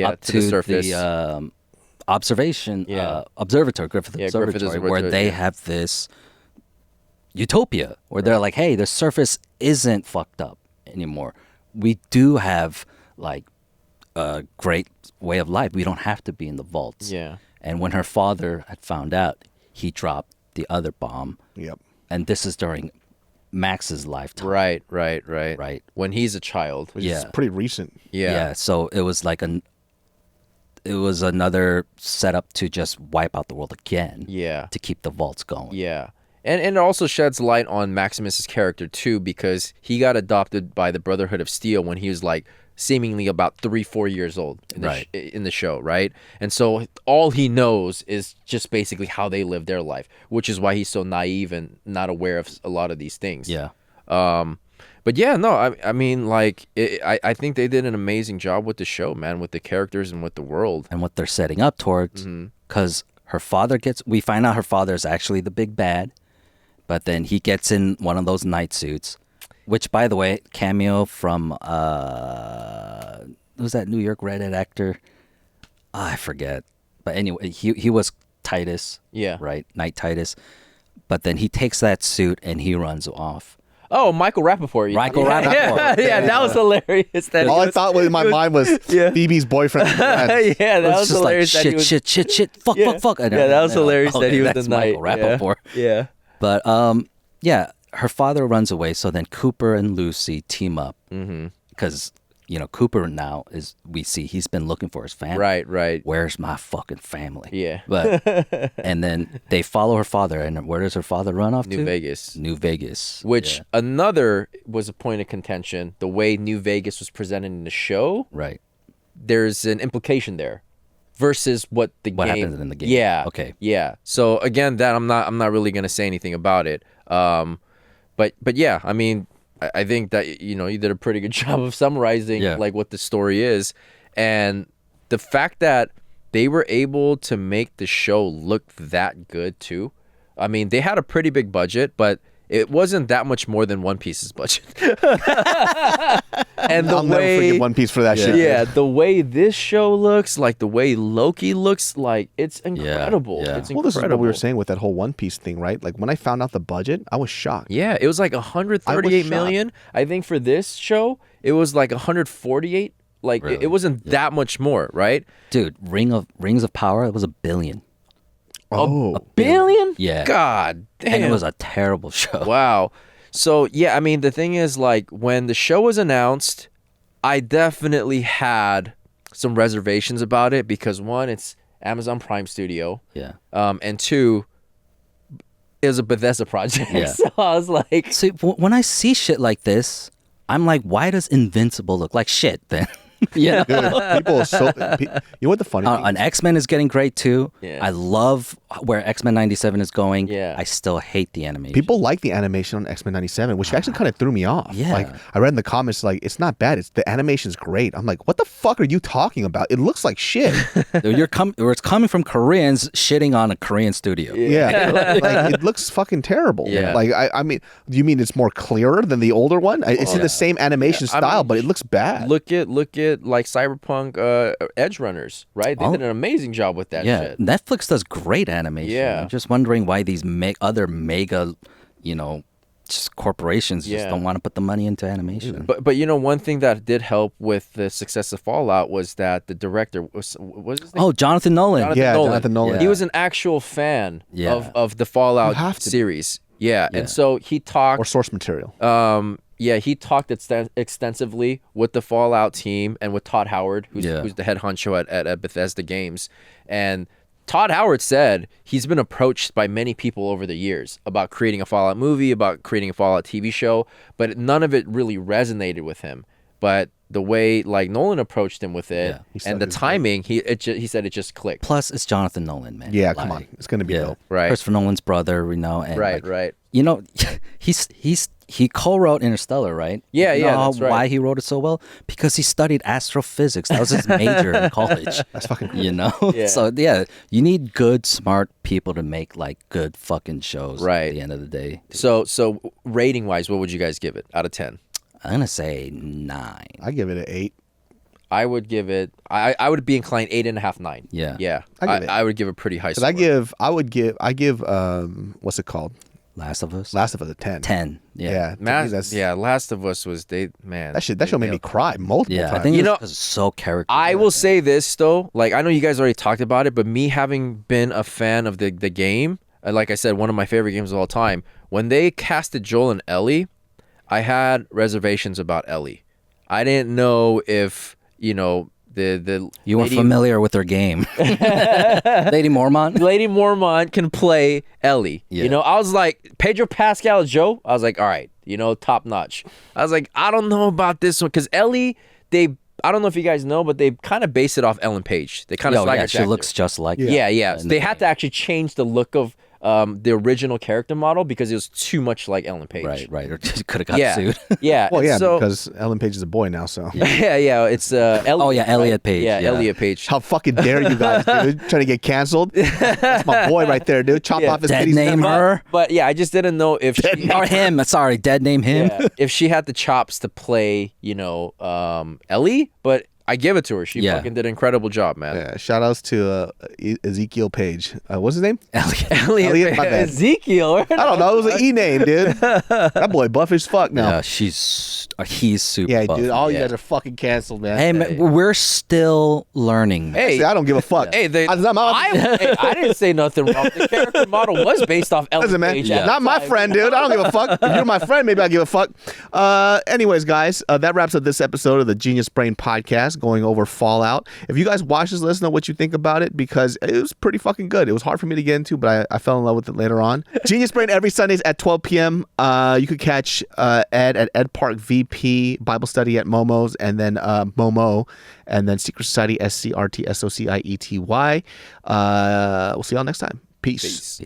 up to the surface. the observation Griffith Observatory, where they have this utopia where they're like, hey, the surface isn't fucked up anymore. We do have like a great way of life. We don't have to be in the vaults. Yeah. And when her father had found out, he dropped the other bomb. Yep. And this is during Max's lifetime. Right. When he's a child. Which is pretty recent. Yeah. So it was like it was another setup to just wipe out the world again. Yeah. To keep the vaults going. Yeah. And it also sheds light on Maximus's character too, because he got adopted by the Brotherhood of Steel when he was like seemingly about 3-4 years old in the show, right? And so all he knows is just basically how they live their life, which is why he's so naive and not aware of a lot of these things. Yeah. But yeah, no, I mean, like, I think they did an amazing job with the show, man, with the characters and with the world. And what they're setting up towards, because we find out her father is actually the big bad, but then he gets in one of those night suits, which, by the way, cameo from, who's that New York redhead actor? I forget. But anyway, he was Titus. Yeah. Right? Knight Titus. But then he takes that suit and he runs off. Oh, Michael Rappaport. Michael Rappaport. Yeah, that was hilarious. All I thought in my mind was Phoebe's boyfriend. Yeah, that was hilarious. Like, shit, fuck. Yeah, that was hilarious that he was the knight. Michael Rappaport. Yeah. But, her father runs away, so then Cooper and Lucy team up. Because, Cooper now he's been looking for his family. Right. Where's my fucking family? Yeah. But, and then they follow her father, and where does her father run off to? New Vegas. Which another was a point of contention. The way New Vegas was presented in the show. Right. There's an implication there. Versus what happens in the game. Yeah. Okay. Yeah. So again, that I'm not really gonna say anything about it. But yeah, I mean, I think that you did a pretty good job of summarizing like what the story is, and the fact that they were able to make the show look that good too. I mean, they had a pretty big budget, but it wasn't that much more than One Piece's budget. And I'll never forget One Piece for that shit. Yeah, the way this show looks, like the way Loki looks, like it's incredible. Yeah. It's incredible. Well, this is what we were saying with that whole One Piece thing, right? Like when I found out the budget, I was shocked. Yeah, it was like 138 million. I think for this show, it was like 148. Like Really? it wasn't that much more, right? Dude, Rings of Power, it was $1 billion. Oh, $1 billion? Yeah. God damn. And it was a terrible show. Wow. So, yeah, I mean, the thing is, like, when the show was announced, I definitely had some reservations about it because one, it's Amazon Prime Studio. Yeah. And two, it was a Bethesda project. Yeah. So I was like, See, when I see shit like this, I'm like, why does Invincible look like shit then? Yeah. Dude, people are so. You know what the funny thing And X-Men is getting great too. Yeah. I love where X-Men 97 is going. Yeah. I still hate the animation. People like the animation on X-Men 97, which actually kind of threw me off. Yeah. Like, I read in the comments, like, it's not bad. It's the animation's great. I'm like, what the fuck are you talking about? It looks like shit. It's coming from Koreans shitting on a Korean studio. Yeah. Like, it looks fucking terrible. Yeah. Like, I mean, do you mean it's more clearer than the older one? It's in the same animation I style, mean, but it looks bad. look at like Cyberpunk Edge Runners, right? They did an amazing job with that Yeah, shit. Netflix does great animation. Yeah. I'm just wondering why these other mega, just corporations just Yeah. don't want to put the money into animation. But one thing that did help with the success of Fallout was that the director was his name? Oh, Jonathan Nolan. Jonathan Nolan. He was an actual fan Yeah. of the You Fallout have to be. series. Yeah. Yeah. And so he talked Or source material. he talked extensively with the Fallout team and with Todd Howard, who's the head honcho at Bethesda Games. And Todd Howard said he's been approached by many people over the years about creating a Fallout movie, about creating a Fallout TV show, but none of it really resonated with him. But the way like Nolan approached him with it and the timing, he said it just clicked. Plus, it's Jonathan Nolan, man. Yeah, come on. It's going to be dope. Right. Christopher Nolan's brother, and Right. He co-wrote Interstellar, right? Yeah, You yeah, know that's right. why he wrote it so well? Because he studied astrophysics. That was his major in college. That's fucking cool. Yeah. So you need good, smart people to make like good fucking shows. Right. At the end of the day, So rating wise, what would you guys give it out of 10? I'm gonna say 9. I give it an 8. I would give it. I would be inclined 8.5, 9. Yeah. Yeah. I give it- I would give a pretty high. Because Score. I give what's it called? Last of Us. Last of Us a 10. 10. Yeah. Yeah. to me, that's- Last of Us was That show made me cry multiple Yeah, times. I think You it's know, 'cause it's so character. I will say this though, like I know you guys already talked about it, but me having been a fan of the game, like I said, one of my favorite games of all time. When they casted Joel and Ellie, I had reservations about Ellie. I didn't know if the You weren't lady- familiar with their game. Lady Mormont. Lady Mormont can play Ellie. Yeah. I was like, Pedro Pascal as Joe. I was like, all right, top notch. I was like, I don't know about this one because Ellie, I don't know if you guys know, but they kind of base it off Ellen Page. They kind of She looks just like Yeah. in So the they had to actually change the look of the original character model because it was too much like Ellen Page. Right. Or could have got Yeah. sued. Yeah. Well, and yeah, so, because Ellen Page is a boy now, so. yeah. It's Elliot. Oh, yeah, Elliot Page, Yeah, yeah. Elliot Page. How fucking dare you guys, dude? Trying to get canceled? That's my boy right there, dude. Chop off his Dead titties. name her. But yeah, I just didn't know if she, Or him. Sorry, dead name him. if she had the chops to play, Ellie, but I give it to her. She fucking did an incredible job, man. Yeah, shout outs to Ezekiel Page. What's his name? Elliot, my bad. Ezekiel. I don't know. It was an E name, dude. That boy buff as fuck now. Yeah, he's super Yeah, buff. dude. All you Yeah. guys are fucking canceled, man. Hey, man, we're still learning. man. Hey, See, I don't give a fuck. Hey, I didn't say nothing wrong. The character model was based off Ellen Listen, man, Page. at the not my time. friend, dude. I don't give a fuck. If you're my friend, maybe I give a fuck. Anyways, guys, that wraps up this episode of the Genius Brain Podcast, going over Fallout. If you guys watch this, let us know what you think about it because it was pretty fucking good. It was hard for me to get into, but I fell in love with it later on. Genius Brain every Sundays at 12 p.m. You could catch Ed at Ed Park VP, Bible study at Momo's, and then Momo, and then Secret Society, SCRTSOCIETY. We'll see y'all next time. Peace. Peace.